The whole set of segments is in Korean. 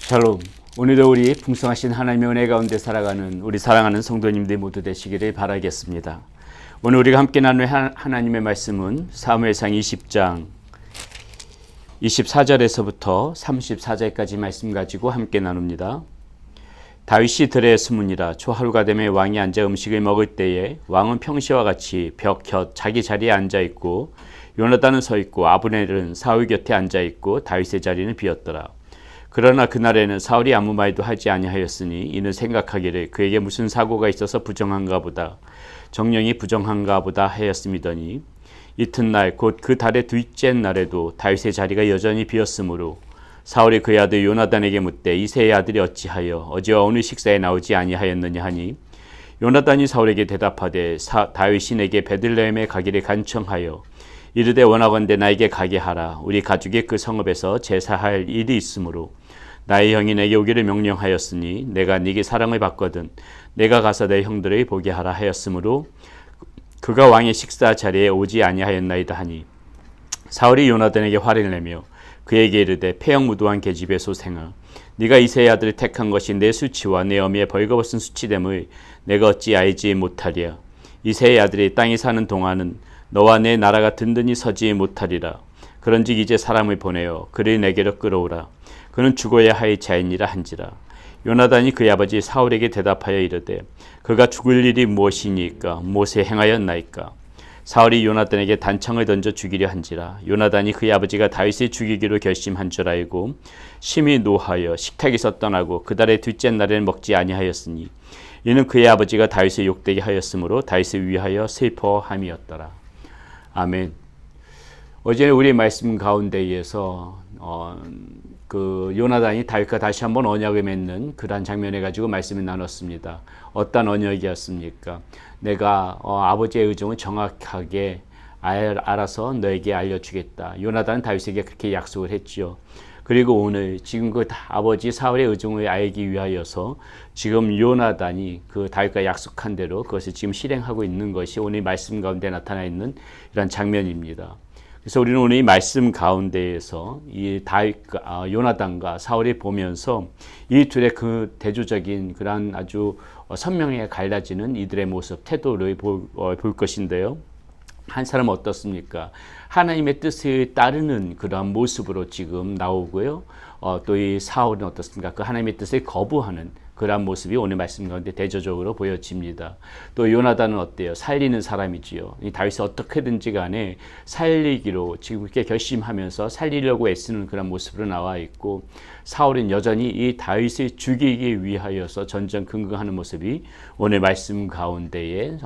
샬롬. 오늘도 우리 풍성하신 하나님의 은혜 가운데 살아가는 우리 사랑하는 성도님들 모두 되시기를 바라겠습니다. 오늘 우리가 함께 나눌 하나님의 말씀은 사무엘상 20장 24절에서부터 34절까지 말씀 가지고 함께 나눕니다. 다윗이 들에 숨으니라. 초하루가 되매 왕이 앉아 음식을 먹을 때에 왕은 평시와 같이 벽 곁 자기 자리에 앉아 있고 요나단은 서 있고 아브넬은 사울 곁에 앉아 있고 다윗의 자리는 비었더라. 그러나 그날에는 사울이 아무 말도 하지 아니하였으니 이는 생각하기를 그에게 무슨 사고가 있어서 부정한가 보다, 정령이 부정한가 보다 하였음이더니 이튿날 곧 그 달의 둘째 날에도 다윗의 자리가 여전히 비었으므로 사울이 그의 아들 요나단에게 묻되 이새의 아들이 어찌하여 어제와 오늘 식사에 나오지 아니하였느냐 하니 요나단이 사울에게 대답하되 다윗이 내게 베들레헴에 가기를 간청하여 이르되 원하건대 나에게 가게 하라. 우리 가족이 그 성읍에서 제사할 일이 있으므로 나의 형이 내게 오기를 명령하였으니 내가 네게 사랑을 받거든 내가 가서 내 형들을 보게 하라 하였으므로 그가 왕의 식사 자리에 오지 아니하였나이다 하니 사울이 요나단에게 화를 내며 그에게 이르되 폐역무도한 계집의 소생아, 네가 이새의 아들을 택한 것이 내 수치와 내 어미의 벌거벗은 수치됨을 내가 어찌 알지 못하리야. 이새의 아들이 땅에 사는 동안은 너와 내 나라가 든든히 서지 못하리라. 그런즉 이제 사람을 보내어 그를 내게로 끌어오라. 그는 죽어야 할 자이니라 한지라. 요나단이 그의 아버지 사울에게 대답하여 이르되 그가 죽을 일이 무엇이니까 무엇에 행하였나이까. 사울이 요나단에게 단창을 던져 죽이려 한지라. 요나단이 그의 아버지가 다윗을 죽이기로 결심한 줄 알고 심히 노하여 식탁에서 떠나고 그 달의 둘째 날에는 먹지 아니하였으니 이는 그의 아버지가 다윗을 욕되게 하였으므로 다윗을 위하여 슬퍼함이었더라. 아멘. 어제 우리 말씀 가운데에서 그 요나단이 다윗과 다시 한번 언약을 맺는 그러한 장면에 가지고 말씀을 나눴습니다. 어떤 언약이었습니까? 내가 아버지의 의중을 정확하게 알아서 너에게 알려주겠다. 요나단은 다윗에게 그렇게 약속을 했지요. 그리고 오늘 지금 그 아버지 사울의 의중을 알기 위하여서 지금 요나단이 그 다윗과 약속한 대로 그것을 지금 실행하고 있는 것이 오늘 말씀 가운데 나타나 있는 이런 장면입니다. 그래서 우리는 오늘 이 말씀 가운데에서 이 다윗과 요나단과 사울이 보면서 이 둘의 그 대조적인 그런 아주 선명하게 갈라지는 이들의 모습, 태도를 볼 것인데요. 한 사람은 어떻습니까? 하나님의 뜻을 따르는 그러한 모습으로 지금 나오고요. 또 이 사울은 어떻습니까? 그 하나님의 뜻을 거부하는 그러한 모습이 오늘 말씀 가운데 대조적으로 보여집니다. 또 요나단은 어때요? 살리는 사람이지요. 이 다윗이 어떻게든지 간에 살리기로 지금 그렇게 결심하면서 살리려고 애쓰는 그런 모습으로 나와 있고, 사울은 여전히 이 다윗을 죽이기 위하여서 전전긍긍하는 모습이 오늘 말씀 가운데에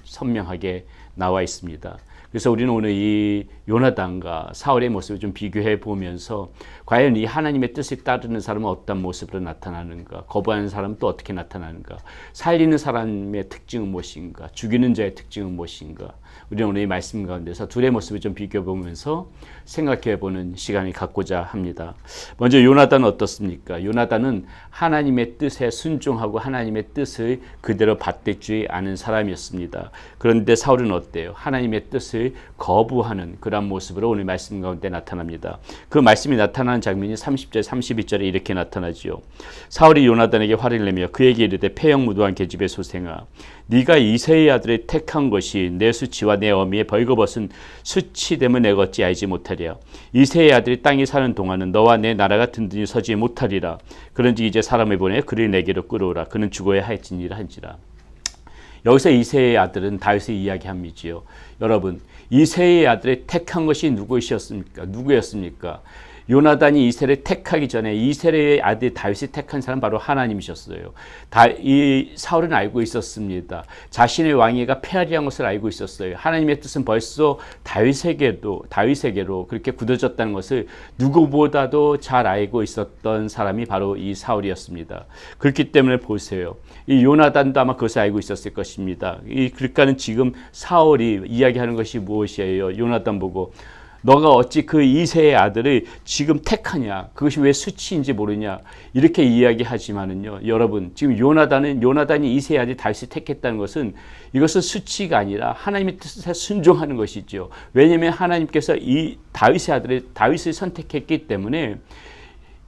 선명하게 나와 있습니다. 그래서 우리는 오늘 이 요나단과 사울의 모습을 좀 비교해 보면서 과연 이 하나님의 뜻을 따르는 사람은 어떤 모습으로 나타나는가, 거부하는 사람은 또 어떻게 나타나는가, 살리는 사람의 특징은 무엇인가, 죽이는 자의 특징은 무엇인가, 우리는 오늘 이 말씀 가운데서 둘의 모습을 좀 비교해 보면서 생각해 보는 시간을 갖고자 합니다. 먼저 요나단은 어떻습니까? 요나단은 하나님의 뜻에 순종하고 하나님의 뜻을 그대로 받들지 않은 사람이었습니다. 그런데 사울은 어때요? 하나님의 뜻을 거부하는 그런 모습으로 오늘 말씀 가운데 나타납니다. 그 말씀이 나타나는 장면이 30절 32절에 이렇게 나타나지요. 사울이 요나단에게 화를 내며 그에게 이르되 폐역무도한 계집의 소생아, 네가 이새의 아들을 택한 것이 내 수치와 내 어미의 벌거벗은 수치됨을 내가 어찌 알지 못하리야. 이새의 아들이 땅에 사는 동안은 너와 내 나라가 든든히 서지 못하리라. 그런지 이제 사람을 보내 그를 내게로 끌어오라. 그는 죽어야 할지니라 한지라. 여기서 이새의 아들은 다윗의 이야기함이지요. 여러분, 이새의 아들을 택한 것이 누구였습니까? 요나단이 이새를 택하기 전에 이새의 아들 다윗이 택한 사람 바로 하나님이셨어요. 이 사울은 알고 있었습니다. 자신의 왕위가 폐하리한 것을 알고 있었어요. 하나님의 뜻은 벌써 다윗에게로 그렇게 굳어졌다는 것을 누구보다도 잘 알고 있었던 사람이 바로 이 사울이었습니다. 그렇기 때문에 보세요. 이 요나단도 아마 그것을 알고 있었을 것입니다. 그러니까는 지금 사울이 이야기하는 것이 무엇이에요? 요나단 보고 너가 어찌 그 이새의 아들을 지금 택하냐? 그것이 왜 수치인지 모르냐? 이렇게 이야기하지만은요, 여러분, 지금 요나단이 이새의 아들 다윗을 택했다는 것은 이것은 수치가 아니라 하나님의 뜻에 순종하는 것이죠. 왜냐하면 하나님께서 이 다윗의 아들을 다윗을 선택했기 때문에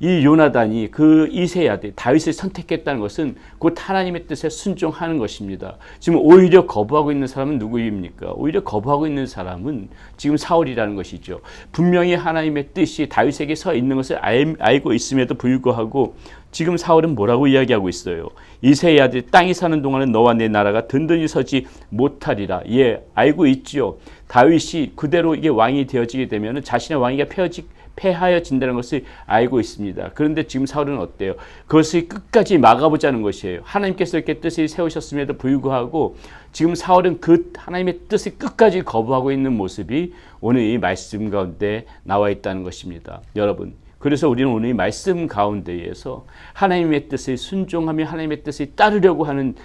이 요나단이 그 이세의 아들 다윗을 선택했다는 것은 곧 하나님의 뜻에 순종하는 것입니다. 지금 오히려 거부하고 있는 사람은 누구입니까? 오히려 거부하고 있는 사람은 지금 사울이라는 것이죠. 분명히 하나님의 뜻이 다윗에게 서 있는 것을 알고 있음에도 불구하고 지금 사울은 뭐라고 이야기하고 있어요? 이세의 아들 땅이 사는 동안은 너와 내 나라가 든든히 서지 못하리라. 예, 알고 있지요. 다윗이 그대로 이게 왕이 되어지게 되면 자신의 왕위가 폐하여진다는 것을 알고 있습니다. 그런데 지금 사울은 어때요? 그것을 끝까지 막아보자는 것이에요. 하나님께서 이렇게 뜻을 세우셨음에도 불구하고 지금 사울은 그 하나님의 뜻을 끝까지 거부하고 있는 모습이 오늘 이 말씀 가운데 나와 있다는 것입니다. 여러분, 그래서 우리는 오늘 이 말씀 가운데에서 하나님의 뜻을 순종하며 하나님의 뜻을 따르려고 하는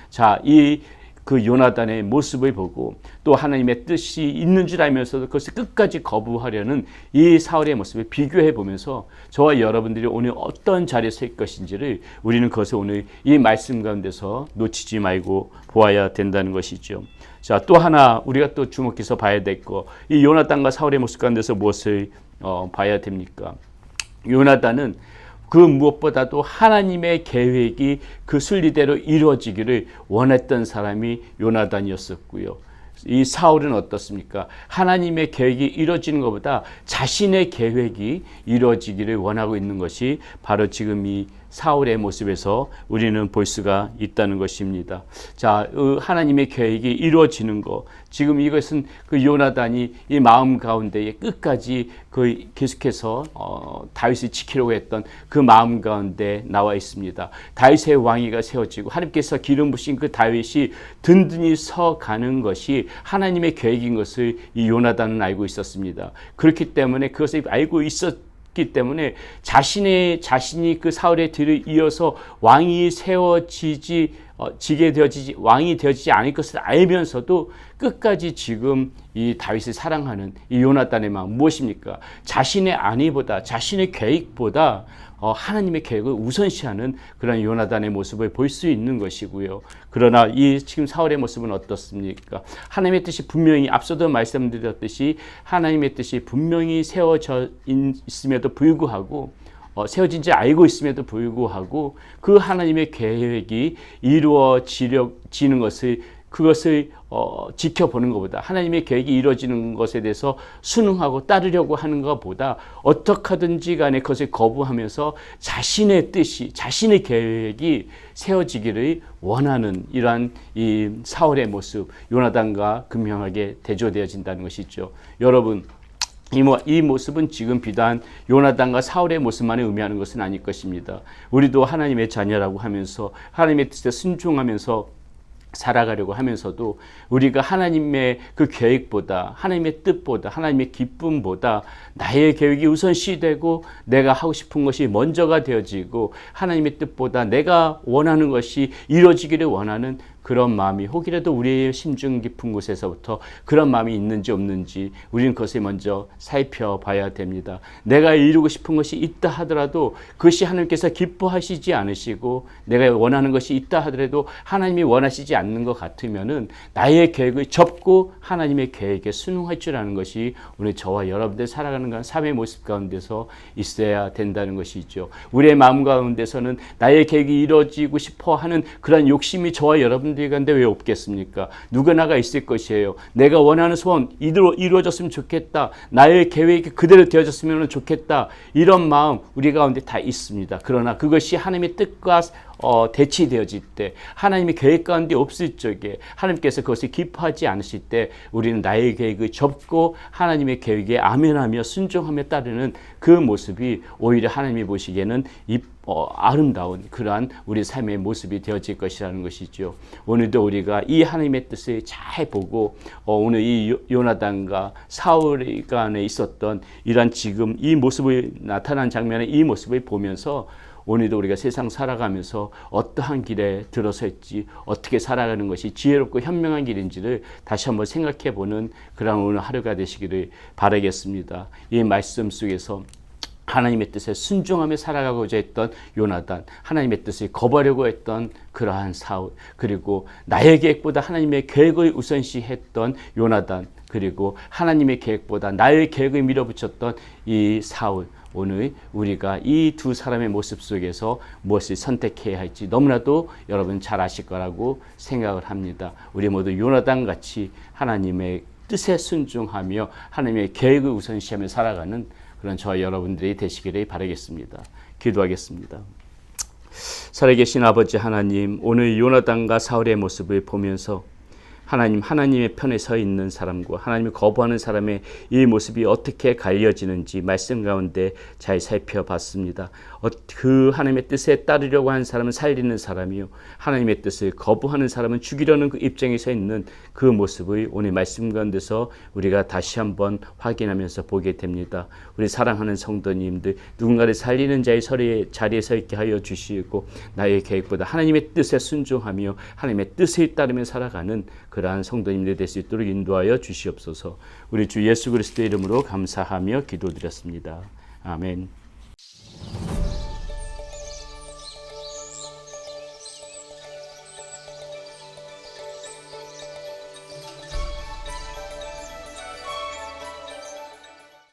그 요나단의 모습을 보고 또 하나님의 뜻이 있는 줄 알면서도 그것을 끝까지 거부하려는 이 사울의 모습을 비교해 보면서 저와 여러분들이 오늘 어떤 자리에 설 것인지를 우리는 그것을 오늘 이 말씀 가운데서 놓치지 말고 보아야 된다는 것이죠. 자, 또 하나 우리가 또 주목해서 봐야 될 거, 이 요나단과 사울의 모습 가운데서 무엇을 봐야 됩니까? 요나단은 그 무엇보다도 하나님의 계획이 그 순리대로 이루어지기를 원했던 사람이 요나단이었었고요. 이 사울은 어떻습니까? 하나님의 계획이 이루어지는 것보다 자신의 계획이 이루어지기를 원하고 있는 것이 바로 지금 이 사울의 모습에서 우리는 볼 수가 있다는 것입니다. 자, 하나님의 계획이 이루어지는 것, 지금 이것은 그 요나단이 이 마음 가운데에 끝까지 그 계속해서 다윗을 지키려고 했던 그 마음 가운데 나와 있습니다. 다윗의 왕위가 세워지고 하나님께서 기름 부신 그 다윗이 든든히 서가는 것이 하나님의 계획인 것을 이 요나단은 알고 있었습니다. 그렇기 때문에 그것을 알고 있었기 때문에 자신이 그 사울의 뒤를 이어서 왕이 왕이 되어지지 않을 것을 알면서도 끝까지 지금 이 다윗을 사랑하는 이 요나단의 마음 무엇입니까? 자신의 안위보다 자신의 계획보다 하나님의 계획을 우선시하는 그런 요나단의 모습을 볼 수 있는 것이고요. 그러나 이 지금 사울의 모습은 어떻습니까? 하나님의 뜻이 분명히 앞서도 말씀드렸듯이 하나님의 뜻이 분명히 세워져 있음에도 불구하고 세워진지 알고 있음에도 불구하고 그 하나님의 계획이 이루어지는 그것을 지켜보는 것보다 하나님의 계획이 이루어지는 것에 대해서 순응하고 따르려고 하는 것보다 어떻게 하든지 간에 그것을 거부하면서 자신의 뜻이 자신의 계획이 세워지기를 원하는 이러한 이 사울의 모습 요나단과 극명하게 대조되어진다는 것이죠. 여러분, 이 모습은 지금 비단 요나단과 사울의 모습만을 의미하는 것은 아닐 것입니다. 우리도 하나님의 자녀라고 하면서 하나님의 뜻에 순종하면서 살아가려고 하면서도 우리가 하나님의 그 계획보다 하나님의 뜻보다 하나님의 기쁨보다 나의 계획이 우선시되고 내가 하고 싶은 것이 먼저가 되어지고 하나님의 뜻보다 내가 원하는 것이 이루어지기를 원하는 그런 마음이 혹이라도 우리의 심중 깊은 곳에서부터 그런 마음이 있는지 없는지 우리는 그것을 먼저 살펴봐야 됩니다. 내가 이루고 싶은 것이 있다 하더라도 그것이 하나님께서 기뻐하시지 않으시고 내가 원하는 것이 있다 하더라도 하나님이 원하시지 않는 것 같으면은 나의 계획을 접고 하나님의 계획에 순응할 줄 아는 것이 오늘 저와 여러분들 살아가는 그런 삶의 모습 가운데서 있어야 된다는 것이죠. 우리의 마음 가운데서는 나의 계획이 이루어지고 싶어 하는 그런 욕심이 저와 여러분 가운데 왜 없겠습니까? 누구나가 있을 것이에요. 내가 원하는 소원 이루어졌으면 좋겠다. 나의 계획이 그대로 되어졌으면 좋겠다. 이런 마음 우리 가운데 다 있습니다. 그러나 그것이 하나님의 뜻과 대치되어질 때 하나님의 계획 가운데 없을 적에 하나님께서 그것을 기뻐하지 않으실 때 우리는 나의 계획을 접고 하나님의 계획에 아멘하며 순종하며 따르는 그 모습이 오히려 하나님이 보시기에는 아름다운 그러한 우리 삶의 모습이 되어질 것이라는 것이죠. 오늘도 우리가 이 하나님의 뜻을 잘 보고 오늘 이 요나단과 사울 간에 있었던 이러한 지금 이 모습을 나타난 장면의 이 모습을 보면서 오늘도 우리가 세상 살아가면서 어떠한 길에 들어설지 어떻게 살아가는 것이 지혜롭고 현명한 길인지를 다시 한번 생각해보는 그런 오늘 하루가 되시기를 바라겠습니다. 이 말씀 속에서 하나님의 뜻에 순종하며 살아가고자 했던 요나단, 하나님의 뜻을 거부하려고 했던 그러한 사울, 그리고 나의 계획보다 하나님의 계획을 우선시했던 요나단, 그리고 하나님의 계획보다 나의 계획을 밀어붙였던 이 사울, 오늘 우리가 이 두 사람의 모습 속에서 무엇을 선택해야 할지 너무나도 여러분 잘 아실 거라고 생각을 합니다. 우리 모두 요나단 같이 하나님의 뜻에 순종하며 하나님의 계획을 우선시하며 살아가는 그런 저와 여러분들이 되시기를 바라겠습니다. 기도하겠습니다. 살아계신 아버지 하나님, 오늘 요나단과 사울의 모습을 보면서 하나님의 편에 서 있는 사람과 하나님을 거부하는 사람의 이 모습이 어떻게 갈려지는지 말씀 가운데 잘 살펴봤습니다. 그 하나님의 뜻에 따르려고 하는 사람은 살리는 사람이요, 하나님의 뜻을 거부하는 사람은 죽이려는 그 입장에 서 있는 그 모습을 오늘 말씀 가운데서 우리가 다시 한번 확인하면서 보게 됩니다. 우리 사랑하는 성도님들, 누군가를 살리는 자리에 서 있게 하여 주시고 나의 계획보다 하나님의 뜻에 순종하며 하나님의 뜻에 따르며 살아가는 그러한 성도님들이 될 수 있도록 인도하여 주시옵소서. 우리 주 예수 그리스도의 이름으로 감사하며 기도드렸습니다. 아멘.